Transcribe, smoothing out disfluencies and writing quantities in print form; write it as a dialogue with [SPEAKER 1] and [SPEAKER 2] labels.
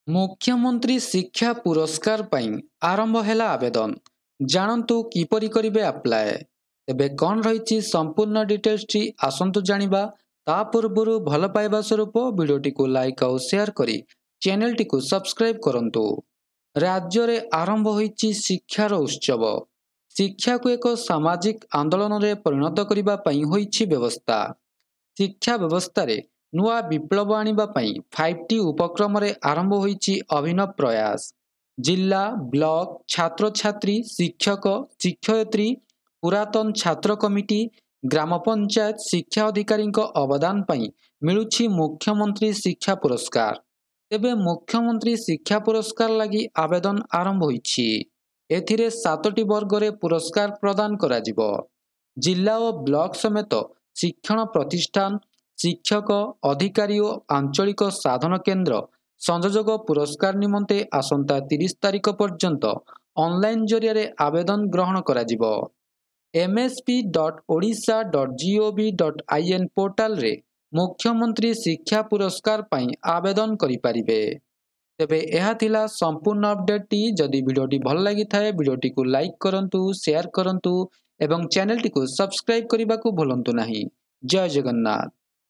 [SPEAKER 1] मुख्यमंत्री शिक्षा पुरस्कार पाई आरंभ हैला आवेदन जानतु किपरि करिवे अप्लाय तेबे कौन रही संपूर्ण डिटेल्स टी आसंतु जानिबा ता पूर्वरु भल पाइबा स्वरूप वीडियोटी को लाइक और शेयर करी चैनल टी को सब्सक्राइब करंतु। राज्य रे आरंभ होईची शिक्षार उत्सव। शिक्षा को एक सामाजिक आंदोलन रे परिणत करिबा पई होईची व्यवस्था। शिक्षा व्यवस्था रे नुआ विप्लव आनिबा पई 5T उपक्रम रे आरंभ होईची अभिनव प्रयास। जिला ब्लॉक छात्र छात्री शिक्षक शिक्षयित्री पुरातन छात्र कमिटी ग्राम पंचायत शिक्षा अधिकारी अवदान पई मिलुछि मुख्यमंत्री शिक्षा पुरस्कार। तेबे मुख्यमंत्री शिक्षा पुरस्कार लगी आवेदन आरंभ होईछि। एथिरे 7टी वर्ग रे पुरस्कार प्रदान करा जिवो। जिला और ब्लॉक समेत शिक्षण प्रतिष्ठान शिक्षक अधिकारी और आंचलिक साधन केन्द्र संयोजक पुरस्कार निमंते आसंता 30 तारिख पर्यंत ऑनलाइन जरिया आवेदन ग्रहण करा जिवो। msp.odisha.gov.in पोर्टाल रे मुख्यमंत्री शिक्षा पुरस्कार पाई आवेदन करि परिबे। तेबे यह थिला संपूर्ण अपडेट टी। जदि वीडियोटी भल लगी थाए वीडियोटी को लाइक करंतु शेयर करंतु एवं चैनल टी को सब्सक्राइब करने को भूलंतु नहीं। जय जगन्नाथ।